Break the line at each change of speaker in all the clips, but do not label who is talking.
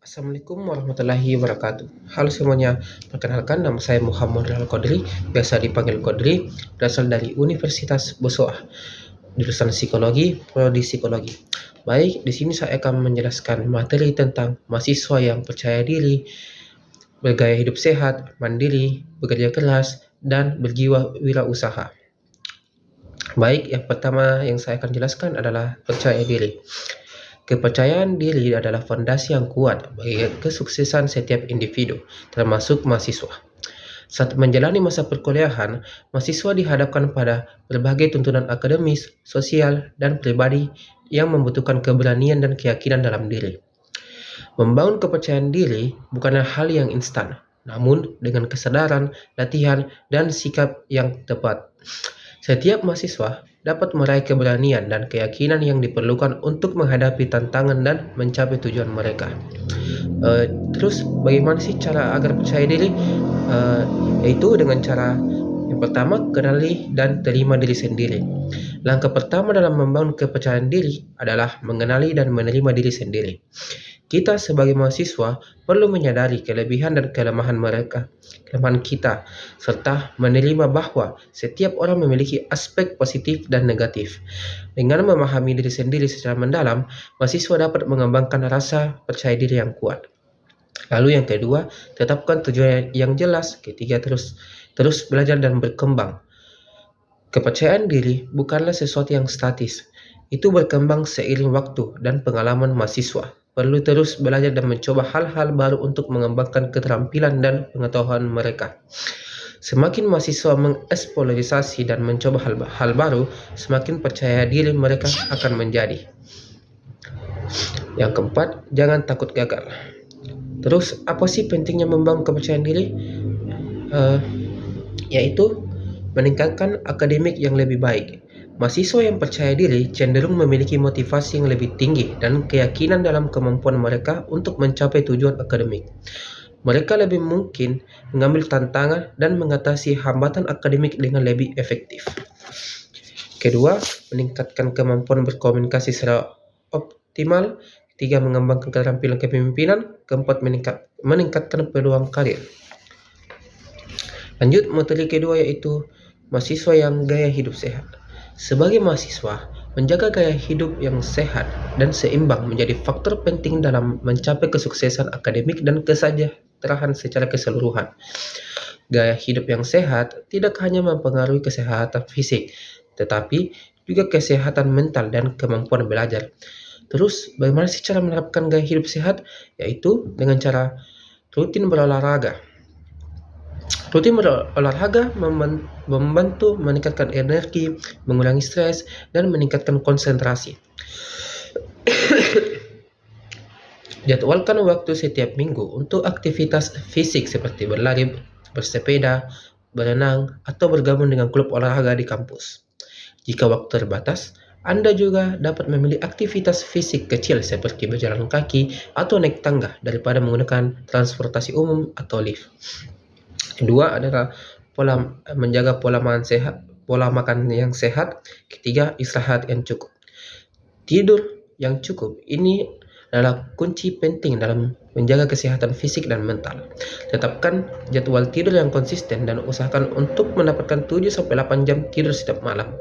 Assalamualaikum warahmatullahi wabarakatuh. Halo semuanya, perkenalkan nama saya Muhammad Al-Qadri, biasa dipanggil Qadri, berasal dari Universitas Bosoah, jurusan Psikologi, Prodi Psikologi. Baik, di sini saya akan menjelaskan materi tentang mahasiswa yang percaya diri, bergaya hidup sehat, mandiri, bekerja keras, dan berjiwa wirausaha. Baik, yang pertama yang saya akan jelaskan adalah percaya diri. Kepercayaan diri adalah fondasi yang kuat bagi kesuksesan setiap individu, termasuk mahasiswa. Saat menjalani masa perkuliahan, mahasiswa dihadapkan pada berbagai tuntutan akademis, sosial, dan pribadi yang membutuhkan keberanian dan keyakinan dalam diri. Membangun kepercayaan diri bukanlah hal yang instan, namun dengan kesadaran, latihan, dan sikap yang tepat. Setiap mahasiswa dapat meraih keberanian dan keyakinan yang diperlukan untuk menghadapi tantangan dan mencapai tujuan mereka. Terus bagaimana sih cara agar percaya diri? Yaitu dengan cara yang pertama, kenali dan terima diri sendiri. Langkah pertama dalam membangun kepercayaan diri adalah mengenali dan menerima diri sendiri. Kita sebagai mahasiswa perlu menyadari kelebihan dan kelemahan kita, serta menerima bahwa setiap orang memiliki aspek positif dan negatif. Dengan memahami diri sendiri secara mendalam, mahasiswa dapat mengembangkan rasa percaya diri yang kuat. Lalu yang kedua, tetapkan tujuan yang jelas. Ketiga, terus belajar dan berkembang. Kepercayaan diri bukanlah sesuatu yang statis. Itu berkembang seiring waktu dan pengalaman mahasiswa. Perlu terus belajar dan mencoba hal-hal baru untuk mengembangkan keterampilan dan pengetahuan mereka. Semakin mahasiswa mengeksplorasi dan mencoba hal baru, semakin percaya diri mereka akan menjadi. Yang keempat, jangan takut gagal. Terus, apa sih pentingnya membangun kepercayaan diri? Yaitu meningkatkan akademik yang lebih baik. Mahasiswa yang percaya diri cenderung memiliki motivasi yang lebih tinggi dan keyakinan dalam kemampuan mereka untuk mencapai tujuan akademik. Mereka lebih mungkin mengambil tantangan dan mengatasi hambatan akademik dengan lebih efektif. Kedua, meningkatkan kemampuan berkomunikasi secara optimal. Ketiga, mengembangkan keterampilan kepemimpinan. Keempat, meningkatkan peluang karir. Lanjut, materi kedua yaitu mahasiswa yang gaya hidup sehat. Sebagai mahasiswa, menjaga gaya hidup yang sehat dan seimbang menjadi faktor penting dalam mencapai kesuksesan akademik dan kesejahteraan secara keseluruhan. Gaya hidup yang sehat tidak hanya mempengaruhi kesehatan fisik, tetapi juga kesehatan mental dan kemampuan belajar. Terus, bagaimana sih cara menerapkan gaya hidup sehat? Yaitu dengan cara rutin berolahraga. Rutin berolahraga membantu meningkatkan energi, mengurangi stres, dan meningkatkan konsentrasi. Jadwalkan waktu setiap minggu untuk aktivitas fisik seperti berlari, bersepeda, berenang, atau bergabung dengan klub olahraga di kampus. Jika waktu terbatas, Anda juga dapat memilih aktivitas fisik kecil seperti berjalan kaki atau naik tangga daripada menggunakan transportasi umum atau lift. Kedua adalah menjaga pola makan yang sehat. Ketiga, istirahat yang cukup. Tidur yang cukup ini adalah kunci penting dalam menjaga kesehatan fisik dan mental. Tetapkan jadwal tidur yang konsisten dan usahakan untuk mendapatkan 7-8 jam tidur setiap malam.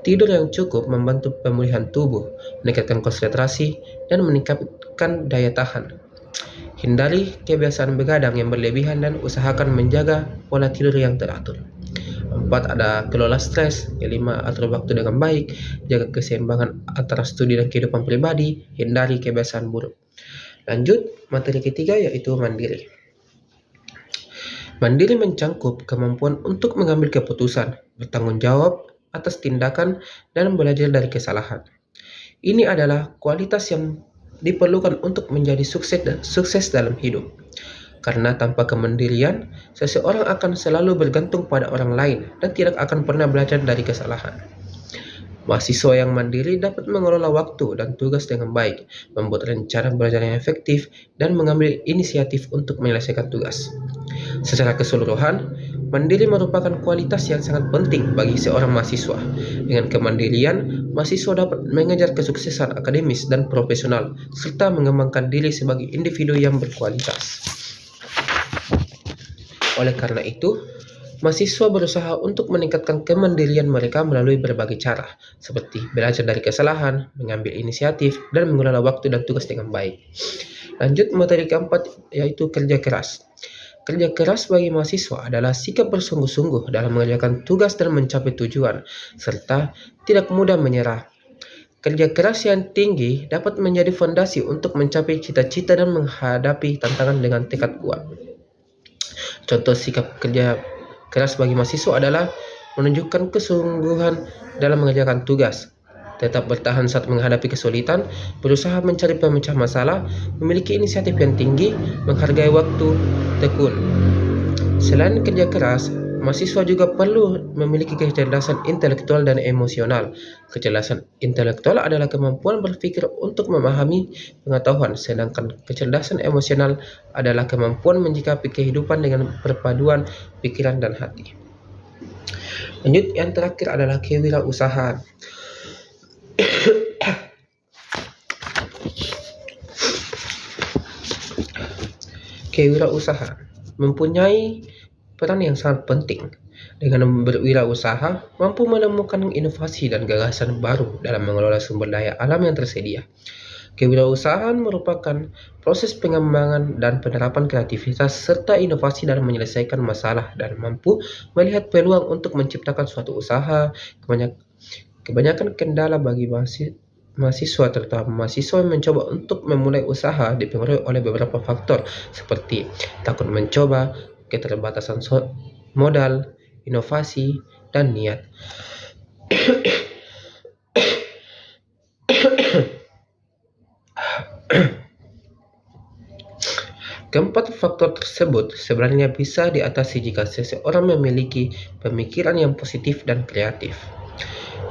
Tidur yang cukup membantu pemulihan tubuh, meningkatkan konsentrasi, dan meningkatkan daya tahan. Hindari kebiasaan begadang yang berlebihan dan usahakan menjaga pola tidur yang teratur. 4. Ada kelola stres. 5. Atur waktu dengan baik. Jaga keseimbangan antara studi dan kehidupan pribadi. Hindari kebiasaan buruk. Lanjut, materi ketiga yaitu mandiri. Mandiri mencangkup kemampuan untuk mengambil keputusan, bertanggung jawab atas tindakan, dan belajar dari kesalahan. Ini adalah kualitas yang diperlukan untuk menjadi sukses dalam hidup. Karena tanpa kemandirian, seseorang akan selalu bergantung pada orang lain dan tidak akan pernah belajar dari kesalahan. Mahasiswa yang mandiri dapat mengelola waktu dan tugas dengan baik, membuat rencana belajar yang efektif, dan mengambil inisiatif untuk menyelesaikan tugas. Secara keseluruhan, Mandiri merupakan kualitas yang sangat penting bagi seorang mahasiswa. Dengan kemandirian, mahasiswa dapat mengejar kesuksesan akademis dan profesional, serta mengembangkan diri sebagai individu yang berkualitas. Oleh karena itu, mahasiswa berusaha untuk meningkatkan kemandirian mereka melalui berbagai cara, seperti belajar dari kesalahan, mengambil inisiatif, dan mengelola waktu dan tugas dengan baik. Lanjut materi keempat, yaitu kerja keras. Kerja keras bagi mahasiswa adalah sikap bersungguh-sungguh dalam mengerjakan tugas dan mencapai tujuan, serta tidak mudah menyerah. Kerja keras yang tinggi dapat menjadi fondasi untuk mencapai cita-cita dan menghadapi tantangan dengan tekad kuat. Contoh sikap kerja keras bagi mahasiswa adalah menunjukkan kesungguhan dalam mengerjakan tugas, tetap bertahan saat menghadapi kesulitan, berusaha mencari pemecah masalah, memiliki inisiatif yang tinggi, menghargai waktu, tekun. Selain kerja keras, mahasiswa juga perlu memiliki kecerdasan intelektual dan emosional. Kecerdasan intelektual adalah kemampuan berpikir untuk memahami pengetahuan, sedangkan kecerdasan emosional adalah kemampuan menyikapi kehidupan dengan perpaduan pikiran dan hati. Lanjut, yang terakhir adalah kewirausahaan. Kewirausahaan mempunyai peran yang sangat penting. Dengan berwirausaha, mampu menemukan inovasi dan gagasan baru dalam mengelola sumber daya alam yang tersedia. Kewirausahaan merupakan proses pengembangan dan penerapan kreativitas serta inovasi dalam menyelesaikan masalah dan mampu melihat peluang untuk menciptakan suatu usaha. Kebanyakan kendala bagi mahasiswa, terutama mahasiswa yang mencoba untuk memulai usaha, dipengaruhi oleh beberapa faktor seperti takut mencoba, keterbatasan modal, inovasi, dan niat. Keempat faktor tersebut sebenarnya bisa diatasi jika seseorang memiliki pemikiran yang positif dan kreatif.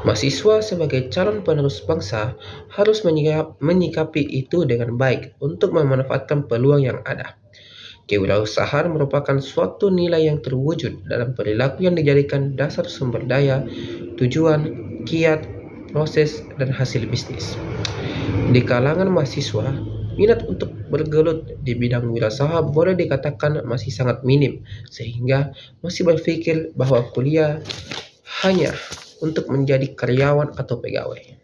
Mahasiswa sebagai calon penerus bangsa harus menyikapi itu dengan baik untuk memanfaatkan peluang yang ada. Kewirausahaan merupakan suatu nilai yang terwujud dalam perilaku yang dijadikan dasar sumber daya, tujuan, kiat, proses, dan hasil bisnis. Di kalangan mahasiswa, minat untuk bergelut di bidang wirausaha boleh dikatakan masih sangat minim, sehingga masih berpikir bahwa kuliah hanya untuk menjadi karyawan atau pegawai.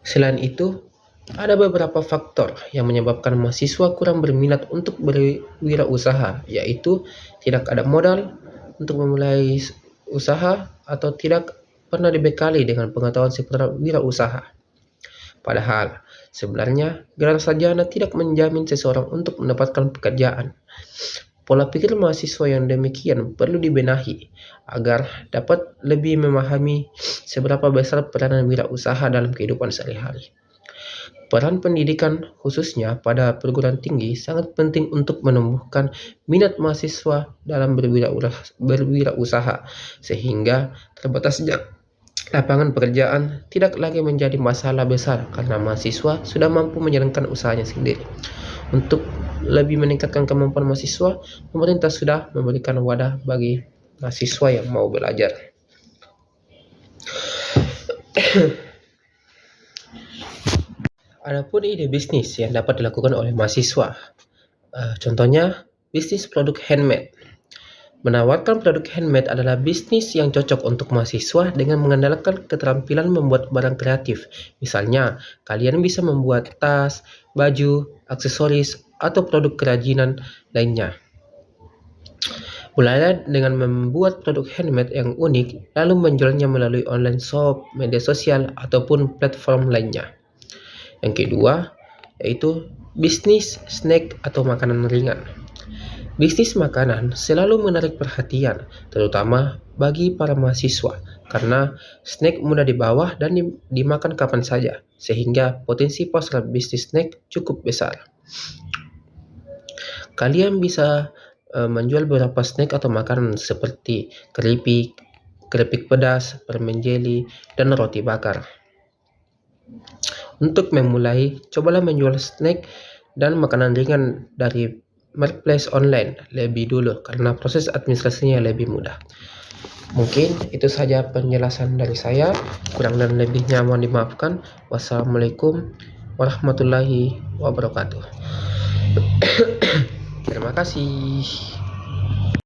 Selain itu, ada beberapa faktor yang menyebabkan mahasiswa kurang berminat untuk berwirausaha, yaitu tidak ada modal untuk memulai usaha atau tidak pernah dibekali dengan pengetahuan seputar wirausaha. Padahal, sebenarnya gelar sarjana tidak menjamin seseorang untuk mendapatkan pekerjaan. Pola pikir mahasiswa yang demikian perlu dibenahi agar dapat lebih memahami seberapa besar peranan wirausaha dalam kehidupan sehari-hari. Peran pendidikan, khususnya pada perguruan tinggi, sangat penting untuk menumbuhkan minat mahasiswa dalam berwirausaha, sehingga terbatasnya lapangan pekerjaan tidak lagi menjadi masalah besar karena mahasiswa sudah mampu menjalankan usahanya sendiri. Untuk lebih meningkatkan kemampuan mahasiswa, pemerintah sudah memberikan wadah bagi mahasiswa yang mau belajar. Adapun ide bisnis yang dapat dilakukan oleh mahasiswa, contohnya bisnis produk handmade. Menawarkan produk handmade adalah bisnis yang cocok untuk mahasiswa dengan mengandalkan keterampilan membuat barang kreatif. Misalnya, kalian bisa membuat tas, baju, aksesoris, atau produk kerajinan lainnya. Mulailah dengan membuat produk handmade yang unik, lalu menjualnya melalui online shop, media sosial, ataupun platform lainnya. Yang kedua, yaitu bisnis snack atau makanan ringan. Bisnis makanan selalu menarik perhatian, terutama bagi para mahasiswa, karena snack mudah dibawa dan dimakan kapan saja, sehingga potensi pasar bisnis snack cukup besar. Kalian bisa menjual beberapa snack atau makanan seperti keripik pedas, permen jeli, dan roti bakar. Untuk memulai, cobalah menjual snack dan makanan ringan dari marketplace online lebih dulu karena proses administrasinya lebih mudah. Mungkin itu saja penjelasan dari saya, kurang dan lebihnya mohon dimaafkan. Wassalamualaikum warahmatullahi wabarakatuh. Terima kasih.